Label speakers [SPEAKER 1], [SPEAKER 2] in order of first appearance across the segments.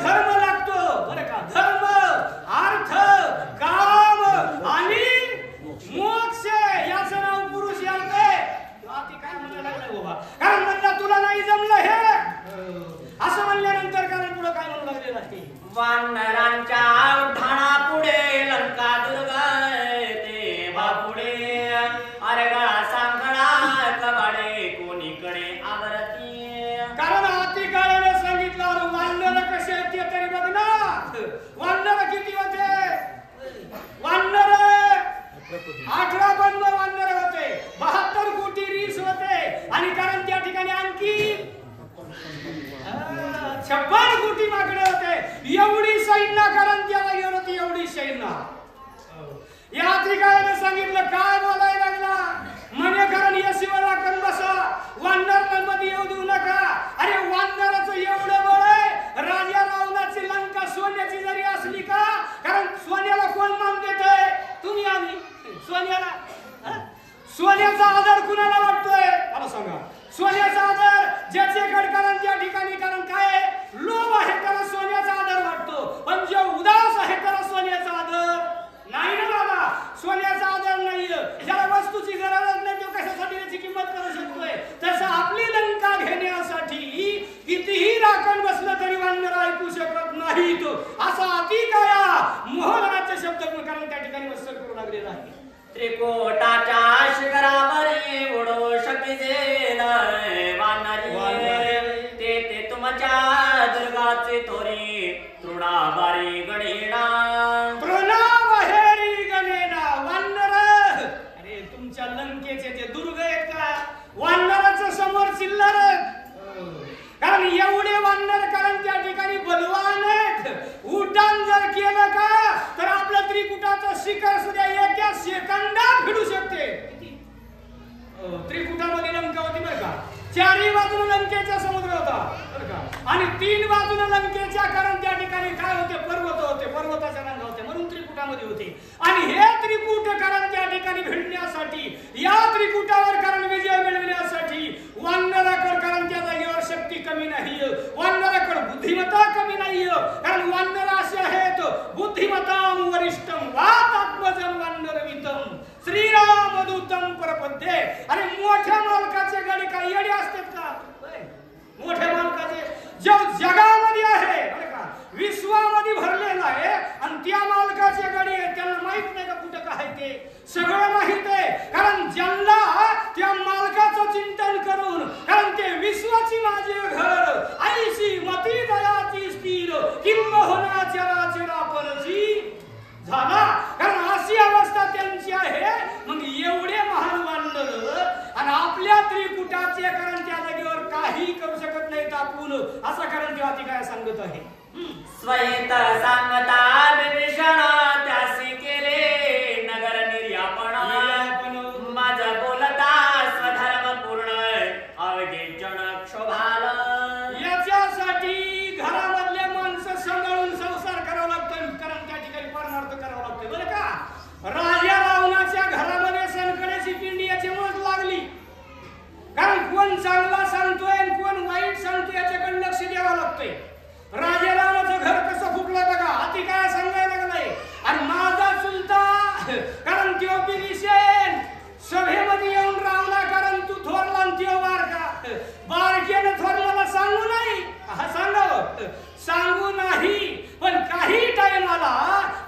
[SPEAKER 1] धर्म लागतो बरं का. धर्म, अर्थ, काम आणि मोक्ष याचं नाव पुरुष यालते. ती काय म्हणायला लागलाय बाबा, कारण म्हणला तुला नाही जमलं हे असं म्हणल्यानंतर कारण पुढे काय म्हणू लागलेलं आहे.
[SPEAKER 2] वानरांच्या उठाणा पुढे लंका दुर्गा देवा पुढे अरे गळा सांगडा कबाडे कोणीकडे आवरती.
[SPEAKER 1] कारण हातीकाळाने सांगितलं वानर कसे आहेत ते तरी बघ ना. वानर किती होते? वानर 18 बंद वानर होते, 72 कोटी रीस होते आणि कारण त्या ठिकाणी आणखी 56 कोटी माकडे होते. एवढी सैन्य कारण त्याला घेऊन होती, एवढी सैन्य. या ठिकाणी सांगितलं काय बोलायला लागला म्हणे कारण या शिवाला कन बसा वानर मध्ये येऊ देऊ नका. अरे वानराचं एवढं बळ आहे, राजा रावणाची लंका सोन्याची जरी असली का कारण सोन्याला कोण मान देतंय? तुम्ही आम्ही. सोन्याला सोन्याचा आदर कुणाला वाटतोय मला सांगा. सोन्याचा आदर ज्याच्याकडे कारण त्या ठिकाणी कारण काय लोभ आहे त्याला सोन्याचा आदर वाटतो, पण जो उदास आहे त्याला सोन्याचा आदर नाही ना बाबा. सोन्याचा आदर नाही, ज्याला वस्तूची गरज नाही तो कशासाठी याची किंमत करू शकतोय. तसं आपली लंका घेण्यासाठी कितीही राखण बसलं तरी वानर ऐकू शकत नाहीत. असा अतिकाया मोहनाचे शब्द कारण त्या ठिकाणी वस्त्र करू लागलेला आहे.
[SPEAKER 2] त्रिकोटाच्या शिखरावरी उडू शकीजे वानरी ते तुमच्या दुर्गाचे थोरी तृणावारी गणेना.
[SPEAKER 1] तृणावारी गणेना वानर. अरे तुमच्या लंकेचे जे दुर्ग आहेत का वानराचं समोर चिल्लर. कारण एवढे वानर कारण त्या ठिकाणी बलवान आहेत. उड्डाण जर केलं का तर आपलं त्रिकुटाचं शिखर सुद्धा एका सेकंदात भिडू शकते. त्रिकुटामध्ये लंका होती बरं का. चारही बाजूला लंकेचा समुद्र होता बरं का आणि 3 बाजूला लंकेच्या कारण त्या ठिकाणी काय होते पर्वत होते, पर्वताच्या रंग होते म्हणून त्रिकुटामध्ये होते. आणि हे त्रिकूट कारण त्या ठिकाणी भिडण्यासाठी या त्रिकुटावर कारण विजय मिळवण्यासाठी वानराकडे कारण त्या जागेवर शक्ती कमी नाही, वानराकडे बुद्धिमत्ता कमी नाही. कारण वानर असे आहेत बुद्धिमताम वरिष्ठम वातात्मजम वानरवितम श्रीरामदूतम परपद्ये. अरे मोठ्या मालकाचे गाडी काही येडे असतात का? मोठ्या मालकाचे जो जगामध्ये आहे बरं का विश्वामध्ये भरलेला आहे आणि त्या मालकाची गाडी आहे त्याला माहित नाही का कुठं काय ते सगळं माहित आहे. कारण ज्यांना त्या मालकाचं चिंतन करून कारण ते विश्वाची माझे घर आईशी मती दयाची स्थिर किंबहुना चराचरा परची झाला. कारण अशी अवस्था त्यांची आहे. मग एवढे महान वानर आणि आपल्या त्रिकुटाचे कारण त्या जागेवर काही करू शकत नाही तापून असं कारण तेव्हा ती काय सांगत आहे.
[SPEAKER 2] स्वयंत सांगता विभीषण त्यासी केले नगर निर्यापण माझा बोलता स्वधर्म पूर्ण अवघे जन क्षोभाल.
[SPEAKER 1] याच्यासाठी घरामधले माणसं सांभाळून संसार करावा लागतो कारण त्या ठिकाणी परमार्थ करावा लागतो बरं का. राजा रावणाच्या घरामध्ये सनकड्याची पिंडी याच्यामुळेच लागली. कारण कोण चांगला सांगतोय आणि कोण वाईट सांगतोय याच्याकडे लक्ष द्यावं लागतंय. राजा रावणाचं घर कसं फुटलं बघा. हाती काय सांगायला लागलाय आणि माझा चुलता कारण त्यो बिलिशेन सभेमध्ये येऊन रावला कारण तू थोरला आणि त्यो बारका. बारक्यानं थोरल्याला सांगू नाही सांगावं सांगू नाही पण काही टाइमाला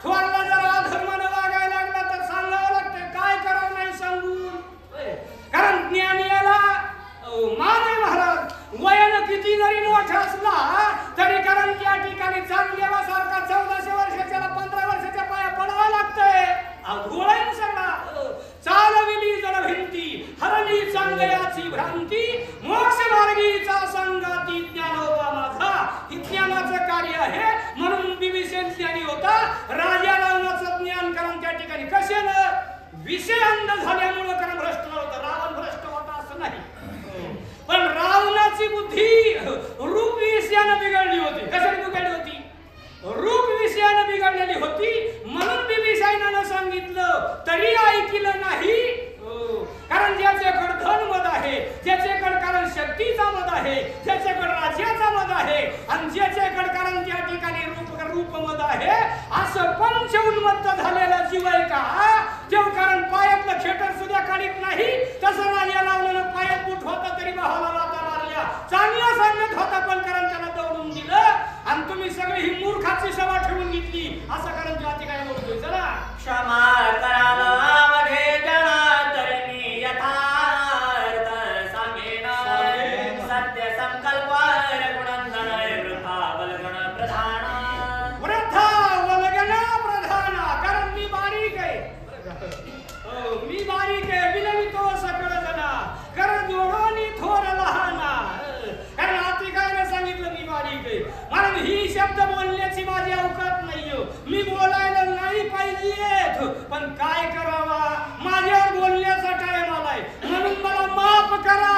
[SPEAKER 1] थोरला जर अधर्मानं वागायला लागला तर सांगावं लागतं. काय करावं नाही सांगून. कारण ज्ञानियाला मान आहे महाराज. वयानं किती जरी मोठा असला तरी कारण त्या ठिकाणी चांगल्यासारखा 1400 वर्षाच्याला 15 वर्षाच्या पाया पडावं लागतंय. अवघड आहे सगळा. चालविली जड भिंती हरली चांगल्याची भ्रांती मोक्ष मार्गीचा संगाती ज्ञानोबा माझा. ही ज्ञानाचं कार्य आहे म्हणून बिभीषण ज्ञानी होता. राजा रावणाचं ज्ञान कारण त्या ठिकाणी कशानं विषय अंध झाल्यामुळे कारण भ्रष्ट होता. रावण भ्रष्ट होता असं नाही पण रावणाची बुद्धी रूप विषयानं बिघडली होती. कशाने बिघडली होती? रूप विषयानं बिघडलेली होती म्हणून बिभीषणानं सांगितलं तरी ऐकलं नाही. कारण ज्याच्याकडे धन मद आहे, ज्याच्याकडे कारण शक्तीचा मद आहे, ज्याच्याकडे राज्याचा मद आहे आणि ज्याच्याकडे कारण त्या ठिकाणी रूप मद आहे असं पंच उन्मत्त झालेला जीव आहे का तेव कारण पायातलं खेटर सुद्धा काढीत नाही तसं राजा लावलेलं पायात बूट होता तरी भावाला लाथा मारल्या चांगलं सांगत होता पण कारण त्याला दौडून दिलं आणि तुम्ही सगळी ही मूर्खाची सभा ठेवून घेतली असं कारण त्या ठिकाणी बोलतोय चला
[SPEAKER 2] क्षमा कराला मध्ये जणा तरी मी यथार्थ सांगेन सत्य संकल्प गुणंदन वृथा बलगण प्रधान
[SPEAKER 1] कारण मी बारीक आहे विनवितो सकळ जना कर जोडोनी थोर लहाना कारण आती काय सांगितलं मी बारीक आहे कारण ही शब्द बोलण्याची माझी अवकात नाहीये मी बोलायला नाही पाहिजे पण काय करावा माझ्यावर बोलण्याचा टाइम आलाय म्हणून मला माफ करा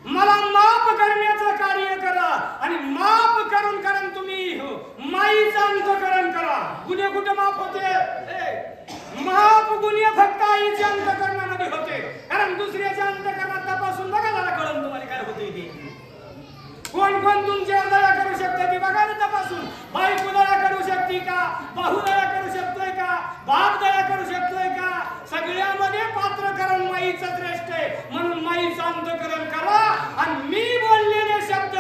[SPEAKER 1] मला माफ करण्याचं कार्य करा आणि माफ करून कारण तुम्ही माईचं अंतकरण करा गुन्हे कुठे माफ होते माफ गुन्हे फक्त आईच्या अंतकरणामध्ये होते कारण दुसऱ्याच्या अंतकरणात तपासून बघा जरा कळून तुम्हाला काय होते ते कोण कोण तुमच्यावर दया करू शकते ते बघा ना तपासून बायको दया करू शकते का भाऊ दया करू शकतोय का बाप दया करू शकतोय का सगळ्यामध्ये पात्रकरण माईचं श्रेष्ठ आहे म्हणून माईचं अंतकरण करा आणि मी बोललेले शब्द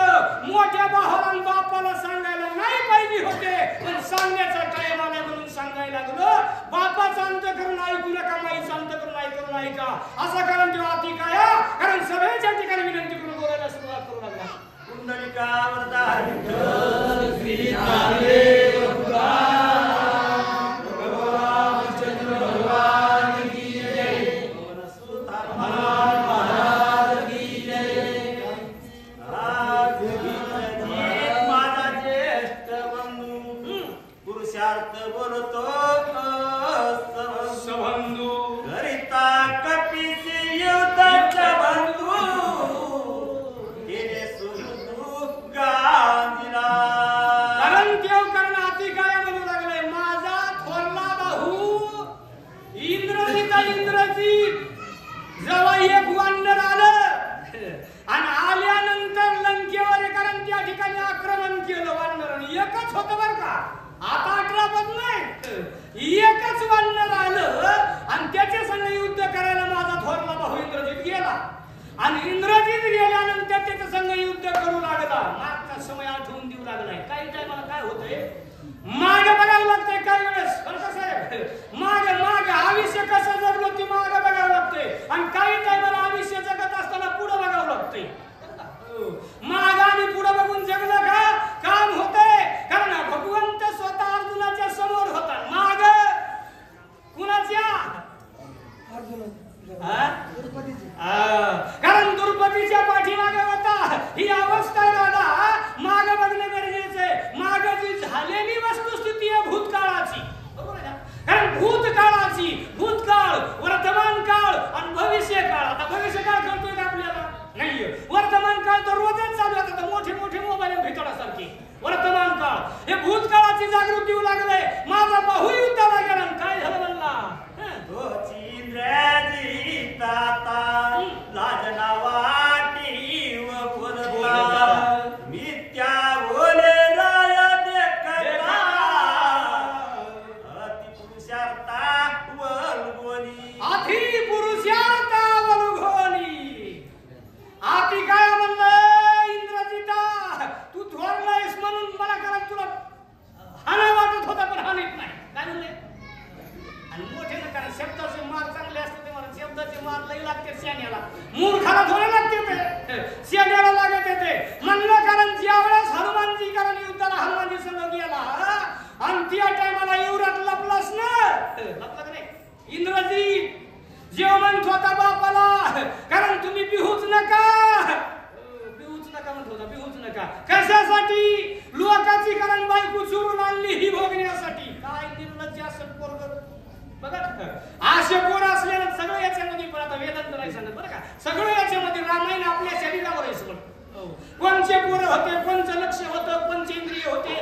[SPEAKER 1] मोठ्या भावाला आणि बापाला सांगायला नाही पाहिजे होते पण सांगण्याचा टाइम आलाय म्हणून सांगायला लागलो बापाचं अंतकरण ऐकू नका माईचं अंतकरण ऐकू नाही का असं कारण तेव्हा अति काय कारण सगळ्याच्या ठिकाणी विनंती करून बोलायला सुरुवात करू लागला
[SPEAKER 2] कुंडलिका वरदान श्री
[SPEAKER 1] आणि इंद्रजित गेल्यानंतर त्याच्या संग युद्ध करू लागला मागचा समय आठवून देऊ लागलाय काही टायमाला काय होतंय मागे बघावं लागतंय काही वेळेस बरं कसं आहे मागे आयुष्य कसं जगलं ती मागे बघावं लागतंय आणि काही टायमाला आयुष्य जगत असताना पुढे बघावं लागतंय माग आणि पुढे बघून जगलं का काम होतंय कारण भगवंत स्वतः अर्जुनाच्या समोर होता माग कुणाच्या कारण द्रुपदीच्या पाठीमागे होता ही अवस्था दादा माग बघणं गरजेचं आहे माग जी झालेली वस्तुस्थिती आहे भूतकाळाची बरोबर आहे ना कारण भूतकाळ वर्तमान काळ आणि भविष्य काळ आता भविष्य काळ कळतोय का आपल्याला नाहीये वर्तमान काळ तर रोजच चालू आहे आता मोठे मोबाईल भितडासारखे वर्तमान काळ हे भूतकाळाची जागृती होऊ लागले माझा भाऊ युद्धाला गेला काय झालं म्हणला
[SPEAKER 2] लाजना वाटी व पुरता मित्या बोले राय देखता
[SPEAKER 1] अति पुरुषार्था वलगोनी आती काय म्हणलं इंद्रजिता तू थोरलायस म्हणून मला कारण तुला हाना वाटत होता पण हानीत नाही काय म्हणले आणि मोठे न कारण शब्दाचे मार चांगले असते ते मला शब्दाचे मार लई लागते शहाण्याला मूर्खाला थोडे लागते ते शहाण्याला लागत येते म्हणलं कारण ज्यावेळेस हनुमानजी कारण युद्धाला हनुमानजी संग गेला आणि त्या टायमाला एवढ्यात लपलास ना लपला का नाही इंद्रजी जेव्हा म्हणत होता बापाला कारण तुम्ही बिहूच नका म्हणत होता बिहूच नका कशासाठी लोकांची कारण बायको चोरून आणली ही भोगण्यासाठी काय निर्लज्ज असं पोरग बघा असे पोर असलेलं सगळं याच्यामध्ये पण आता वेदांत नाही सांगत बरं का सगळं याच्यामध्ये रामायण आपल्या शरीरावर आहे सगळं कोणचे पोर होते कोणचं लक्ष होतं कोणचे इंद्रिय होते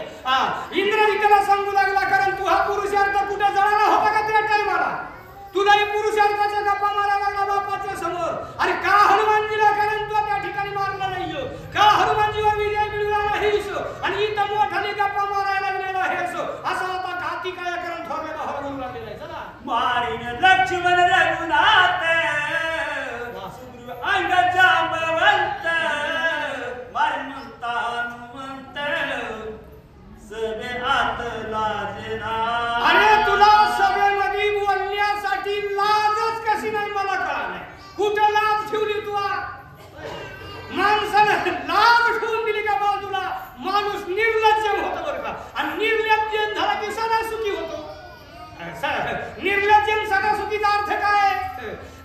[SPEAKER 1] इंद्रजिताला सांगू लागला कारण तू हा पुरुषार्थ कुठे जळाला होता का त्या टायमाला तुलाही पुरुषार्थाच्या गप्पा मारा लागला बापाच्या समोर अरे का निर्लज्जम होतं बरं का. आणि निर्लज्जम झाला की सदा सुखी होतो. निर्लज्जम सदा सुखीचा अर्थ काय?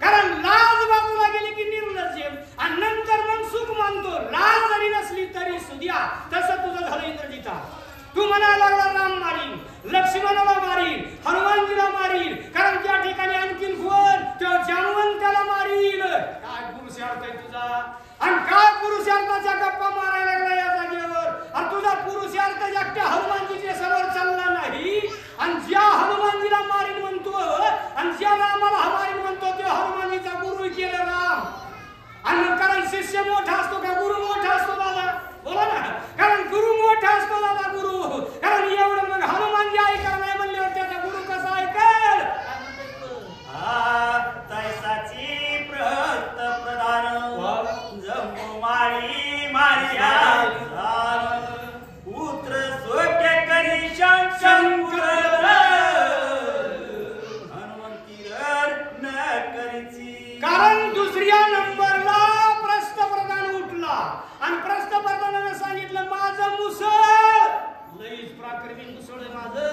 [SPEAKER 1] कारण लाज बाजूला गेली की निर्लज्जम आणि नंतर मग सुख मानतो. लाज जरी नसली तरी सुद्या. तसं तुझं झालं इंद्रजिता. तू म्हणायला लागला राम मारीन, लक्ष्मणाला मारीन, हनुमानजीला मारीन, कारण त्या ठिकाणी आणखीन कोण? तो जामवंताला मारीन. काय पुरुषार्थ आहे तुझा? आणि काय पुरुषार्थाच्या गप्पा मारायला लागला या जागेवर? आणि तुझा पुरुषार्थ एकट्या हनुमानजीच्या समोर चालला नाही. आणि ज्या हनुमानजीला मारीन म्हणतो आणि ज्या रामाला मारीन म्हणतो ते हनुमानजीचा गुरु केला राम. आणि कारण शिष्य मोठा असतो का गुरु मोठा असतो दादा? बोला ना. कारण गुरु मोठा असतो दादा गुरु. कारण एवढं मग हनुमानजी ऐका नाही म्हणल्यावर त्याचा गुरु कसा ऐकेल?
[SPEAKER 2] तैसाची प्रहत प्रधान जम्मू माळी मारिया पुत्र सोके करी शंकर हनुमंतीर न करीची.
[SPEAKER 1] कारण दुसऱ्या नंबरला प्रस्थप्रधान उठला आणि प्रस्थप्रधानाने सांगितलं माझं मुसळ लईच प्राकृतिक मुसळ आहे माझं.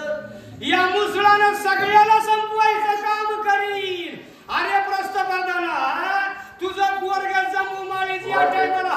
[SPEAKER 1] या मुसळानं सगळ्याला संपवायचं काम करीन. अरे प्रस्थप्रधाना तुझं पोरग जम्मू माळीची या टायमाला